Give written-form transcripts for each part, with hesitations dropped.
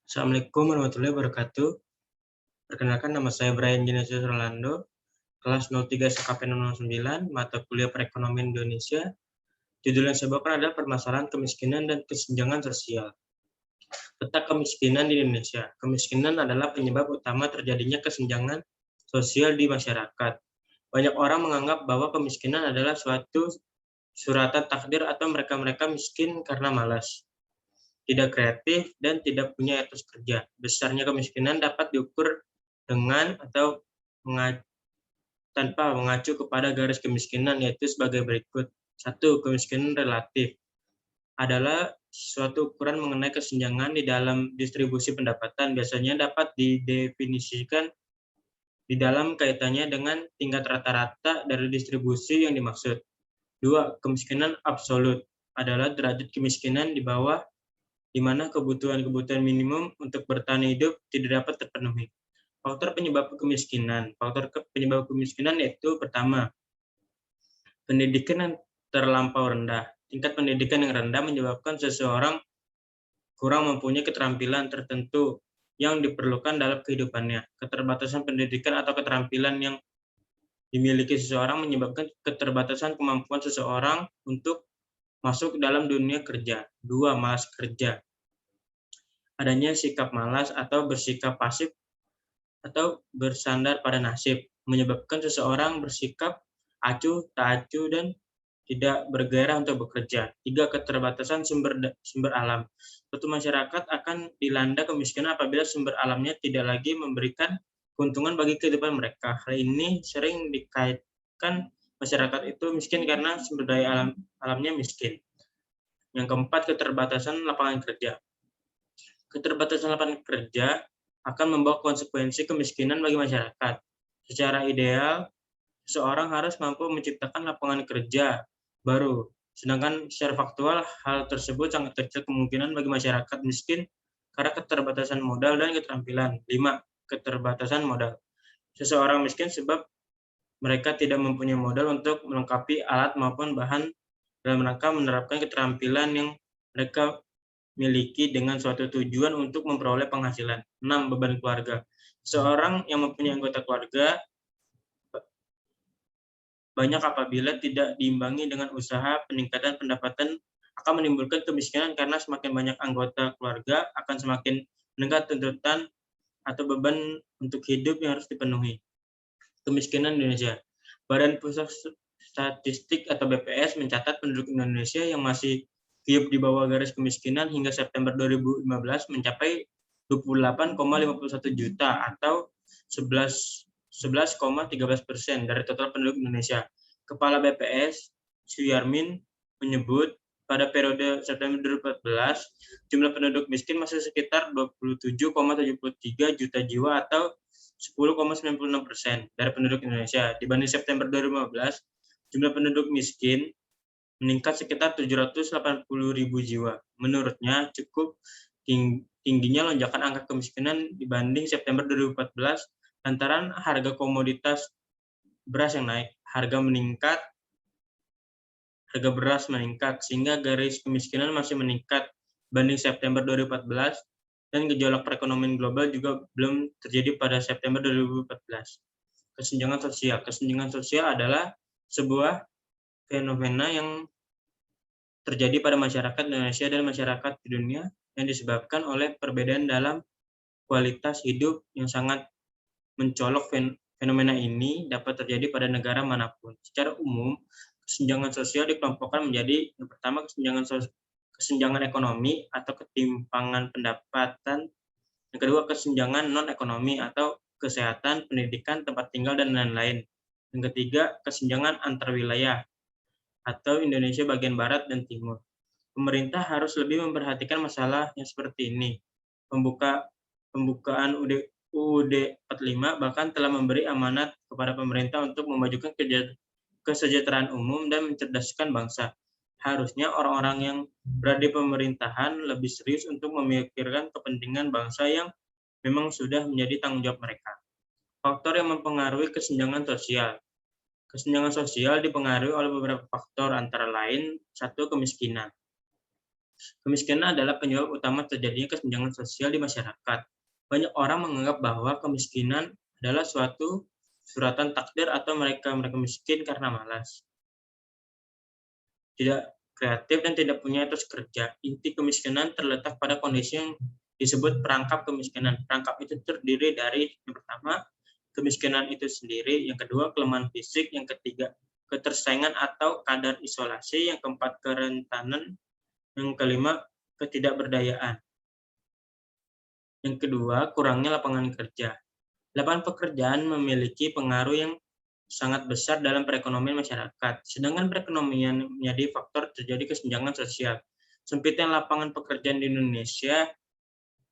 Assalamualaikum warahmatullahi wabarakatuh. Perkenalkan nama saya Brian Genesius Rolando, kelas 03 SKP 009, mata kuliah Perekonomian Indonesia. Judul yang saya bawakan adalah permasalahan kemiskinan dan kesenjangan sosial. Peta kemiskinan di Indonesia. Kemiskinan adalah penyebab utama terjadinya kesenjangan sosial di masyarakat. Banyak orang menganggap bahwa kemiskinan adalah suatu suratan takdir atau mereka-mereka miskin karena malas, tidak kreatif, dan tidak punya etos kerja. Besarnya kemiskinan dapat diukur dengan atau tanpa mengacu kepada garis kemiskinan, yaitu sebagai berikut. 1. Kemiskinan relatif adalah suatu ukuran mengenai kesenjangan di dalam distribusi pendapatan. Biasanya dapat didefinisikan di dalam kaitannya dengan tingkat rata-rata dari distribusi yang dimaksud. 2. Kemiskinan absolut adalah derajat kemiskinan di bawah di mana kebutuhan-kebutuhan minimum untuk bertahan hidup tidak dapat terpenuhi. Faktor penyebab kemiskinan. Faktor penyebab kemiskinan yaitu pertama, pendidikan yang terlampau rendah. Tingkat pendidikan yang rendah menyebabkan seseorang kurang mempunyai keterampilan tertentu yang diperlukan dalam kehidupannya. Keterbatasan pendidikan atau keterampilan yang dimiliki seseorang menyebabkan keterbatasan kemampuan seseorang untuk masuk dalam dunia kerja. 2. Malas kerja. Adanya sikap malas atau bersikap pasif atau bersandar pada nasib, menyebabkan seseorang bersikap acuh, tak acuh, dan tidak bergairah untuk bekerja. 3. Keterbatasan sumber alam. Suatu masyarakat akan dilanda kemiskinan apabila sumber alamnya tidak lagi memberikan keuntungan bagi kehidupan mereka. Hal ini sering dikaitkan masyarakat itu miskin karena sumber daya alamnya miskin. Yang keempat, keterbatasan lapangan kerja. Keterbatasan lapangan kerja akan membawa konsekuensi kemiskinan bagi masyarakat. Secara ideal, seseorang harus mampu menciptakan lapangan kerja baru. Sedangkan secara faktual, hal tersebut sangat kecil kemungkinan bagi masyarakat miskin karena keterbatasan modal dan keterampilan. 5. Keterbatasan modal. Seseorang miskin sebab mereka tidak mempunyai modal untuk melengkapi alat maupun bahan dalam rangka menerapkan keterampilan yang mereka miliki dengan suatu tujuan untuk memperoleh penghasilan. 6. Beban keluarga. Seorang yang mempunyai anggota keluarga banyak apabila tidak diimbangi dengan usaha peningkatan pendapatan akan menimbulkan kemiskinan karena semakin banyak anggota keluarga akan semakin meningkat tuntutan atau beban untuk hidup yang harus dipenuhi. Kemiskinan Indonesia. Badan Pusat Statistik atau BPS mencatat penduduk Indonesia yang masih hidup di bawah garis kemiskinan hingga September 2015 mencapai 28,51 juta atau 11,13% dari total penduduk Indonesia. Kepala BPS, Suyarmin, menyebut pada periode September 2014, jumlah penduduk miskin masih sekitar 27,73 juta jiwa atau 10,96% dari penduduk Indonesia. Dibanding September 2015, jumlah penduduk miskin meningkat sekitar 780.000 jiwa. Menurutnya, cukup tingginya lonjakan angka kemiskinan dibanding September 2014 lantaran harga komoditas beras yang naik, harga beras meningkat, sehingga garis kemiskinan masih meningkat dibanding September 2014, dan gejolak perekonomian global juga belum terjadi pada September 2014. Kesenjangan sosial. Kesenjangan sosial adalah sebuah fenomena yang terjadi pada masyarakat Indonesia dan masyarakat di dunia yang disebabkan oleh perbedaan dalam kualitas hidup yang sangat mencolok. Fenomena ini dapat terjadi pada negara manapun. Secara umum, kesenjangan sosial dikelompokkan menjadi yang pertama kesenjangan ekonomi atau ketimpangan pendapatan, yang kedua kesenjangan non-ekonomi atau kesehatan, pendidikan, tempat tinggal, dan lain-lain. Yang ketiga kesenjangan antar wilayah atau Indonesia bagian barat dan timur. Pemerintah harus lebih memperhatikan masalah yang seperti ini. Pembukaan UUD 45 bahkan telah memberi amanat kepada pemerintah untuk memajukan kesejahteraan umum dan mencerdaskan bangsa. Harusnya orang-orang yang berada di pemerintahan lebih serius untuk memikirkan kepentingan bangsa yang memang sudah menjadi tanggung jawab mereka. Faktor yang mempengaruhi kesenjangan sosial. Kesenjangan sosial dipengaruhi oleh beberapa faktor, antara lain 1. Kemiskinan. Kemiskinan adalah penyebab utama terjadinya kesenjangan sosial di masyarakat. Banyak orang menganggap bahwa kemiskinan adalah suatu suratan takdir atau mereka miskin karena malas, tidak kreatif, dan tidak punya etos kerja. Inti kemiskinan terletak pada kondisi yang disebut perangkap kemiskinan. Perangkap itu terdiri dari, yang pertama, kemiskinan itu sendiri, yang kedua, kelemahan fisik, yang ketiga, ketersaingan atau kadar isolasi, yang keempat, kerentanan, yang kelima, ketidakberdayaan. Yang kedua, kurangnya lapangan kerja. Lapangan pekerjaan memiliki pengaruh yang sangat besar dalam perekonomian masyarakat. Sedangkan perekonomian menjadi faktor terjadi kesenjangan sosial. Sempitnya lapangan pekerjaan di Indonesia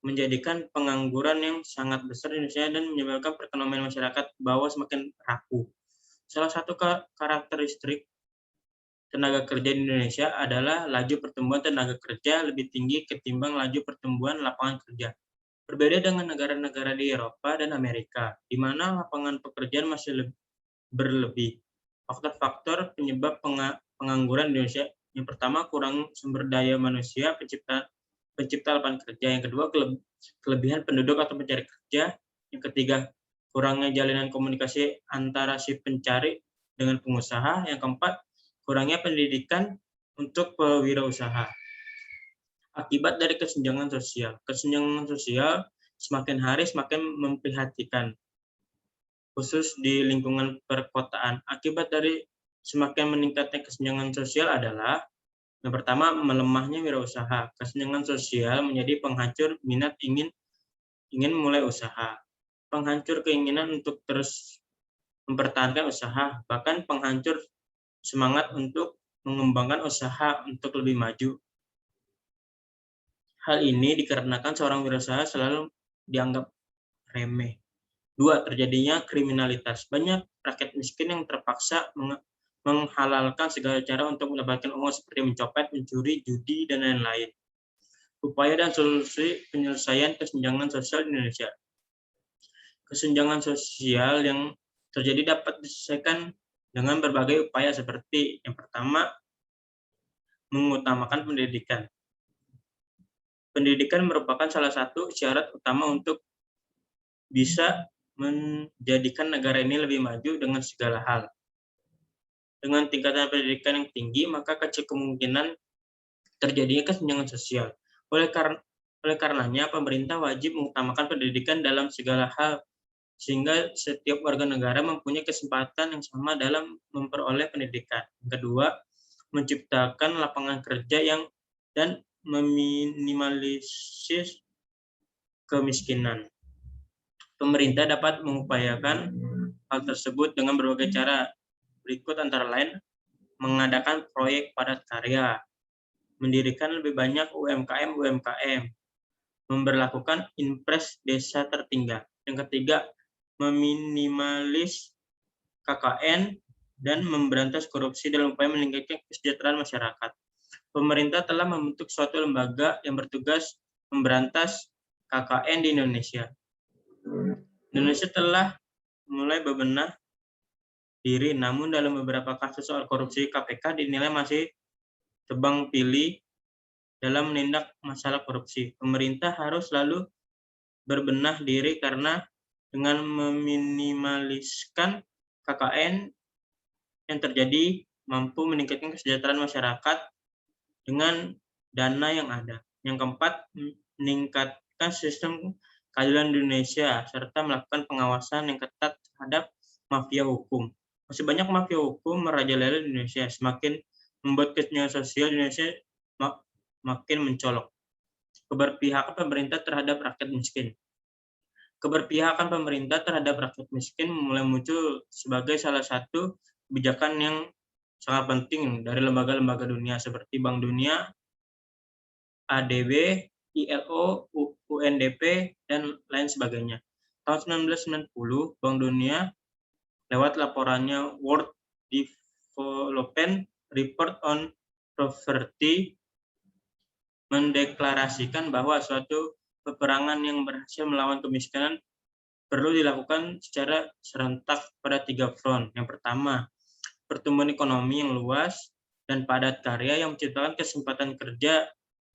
menjadikan pengangguran yang sangat besar di Indonesia dan menyebabkan perekonomian masyarakat bawah semakin rapuh. Salah satu karakteristik tenaga kerja di Indonesia adalah laju pertumbuhan tenaga kerja lebih tinggi ketimbang laju pertumbuhan lapangan kerja. Berbeda dengan negara-negara di Eropa dan Amerika, di mana lapangan pekerjaan masih berlebih. Faktor-faktor penyebab pengangguran di Indonesia: yang pertama, kurang sumber daya manusia pencipta lapangan kerja; yang kedua, kelebihan penduduk atau pencari kerja; yang ketiga, kurangnya jalinan komunikasi antara si pencari dengan pengusaha; yang keempat, kurangnya pendidikan untuk pewirausaha. Akibat dari kesenjangan sosial. Kesenjangan sosial semakin hari semakin memprihatinkan, khusus di lingkungan perkotaan. Akibat dari semakin meningkatnya kesenjangan sosial adalah, yang pertama, melemahnya wirausaha. Kesenjangan sosial menjadi penghancur minat ingin mulai usaha, penghancur keinginan untuk terus mempertahankan usaha, bahkan penghancur semangat untuk mengembangkan usaha untuk lebih maju. Hal ini dikarenakan seorang wirausaha selalu dianggap remeh. 2. Terjadinya kriminalitas. Banyak rakyat miskin yang terpaksa menghalalkan segala cara untuk mendapatkan uang seperti mencopet, mencuri, judi, dan lain-lain. Upaya dan solusi penyelesaian kesenjangan sosial di Indonesia. Kesenjangan sosial yang terjadi dapat diselesaikan dengan berbagai upaya seperti, yang pertama, mengutamakan pendidikan. Pendidikan merupakan salah satu syarat utama untuk bisa menjadikan negara ini lebih maju dengan segala hal. Dengan tingkatan pendidikan yang tinggi, maka kecil kemungkinan terjadinya kesenjangan sosial. Oleh karenanya, pemerintah wajib mengutamakan pendidikan dalam segala hal, sehingga setiap warga negara mempunyai kesempatan yang sama dalam memperoleh pendidikan. Yang kedua, menciptakan lapangan kerja dan meminimalisir kemiskinan. Pemerintah dapat mengupayakan hal tersebut dengan berbagai cara. Berikut antara lain: mengadakan proyek padat karya, mendirikan lebih banyak UMKM, memberlakukan impres desa tertinggal. Yang ketiga, meminimalis KKN dan memberantas korupsi dalam upaya meningkatkan kesejahteraan masyarakat. Pemerintah telah membentuk suatu lembaga yang bertugas memberantas KKN di Indonesia. Indonesia telah mulai bebenah diri, namun dalam beberapa kasus soal korupsi, KPK dinilai masih tebang pilih dalam menindak masalah korupsi. Pemerintah harus selalu berbenah diri karena dengan meminimaliskan KKN yang terjadi mampu meningkatkan kesejahteraan masyarakat dengan dana yang ada. Yang keempat, meningkatkan sistem keadilan di Indonesia serta melakukan pengawasan yang ketat terhadap mafia hukum. Masih banyak mafia hukum merajalela di Indonesia, semakin membuat kesenjangan sosial di Indonesia makin mencolok. Keberpihakan pemerintah terhadap rakyat miskin. Keberpihakan pemerintah terhadap rakyat miskin mulai muncul sebagai salah satu kebijakan yang sangat penting dari lembaga-lembaga dunia seperti Bank Dunia, ADB, ILO, UNDP, dan lain sebagainya. Tahun 1990, Bank Dunia lewat laporannya World Development Report on Poverty mendeklarasikan bahwa suatu peperangan yang berhasil melawan kemiskinan perlu dilakukan secara serentak pada 3 front. Yang pertama, pertumbuhan ekonomi yang luas dan padat karya yang menciptakan kesempatan kerja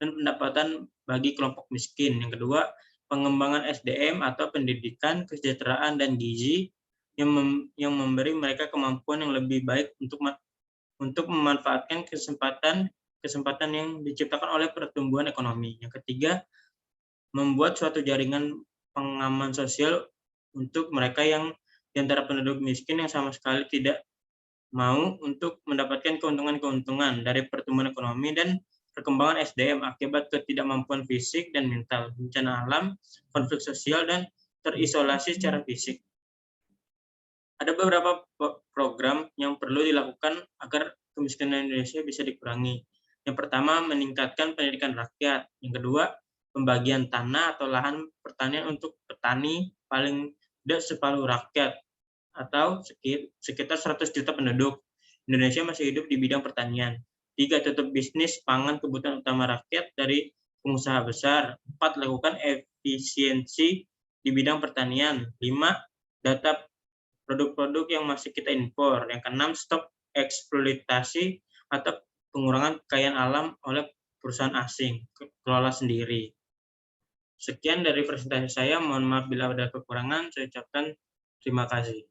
dan pendapatan bagi kelompok miskin. Yang kedua, pengembangan SDM atau pendidikan, kesejahteraan, dan gizi yang memberi mereka kemampuan yang lebih baik untuk memanfaatkan kesempatan yang diciptakan oleh pertumbuhan ekonomi. Yang ketiga, membuat suatu jaringan pengaman sosial untuk mereka yang di antara penduduk miskin yang sama sekali tidak mau untuk mendapatkan keuntungan-keuntungan dari pertumbuhan ekonomi dan perkembangan SDM akibat ketidakmampuan fisik dan mental, bencana alam, konflik sosial, dan terisolasi secara fisik. Ada beberapa program yang perlu dilakukan agar kemiskinan Indonesia bisa dikurangi. Yang pertama, meningkatkan pendidikan rakyat. Yang kedua, pembagian tanah atau lahan pertanian untuk petani paling tidak separuh rakyat atau sekitar 100 juta penduduk. Indonesia masih hidup di bidang pertanian. 3. Tutup bisnis pangan kebutuhan utama rakyat dari pengusaha besar. 4. Lakukan efisiensi di bidang pertanian. 5. Data produk-produk yang masih kita impor. Yang keenam, stop eksploitasi atau pengurangan kekayaan alam oleh perusahaan asing, kelola sendiri. Sekian dari presentasi saya, mohon maaf bila ada kekurangan, saya ucapkan terima kasih.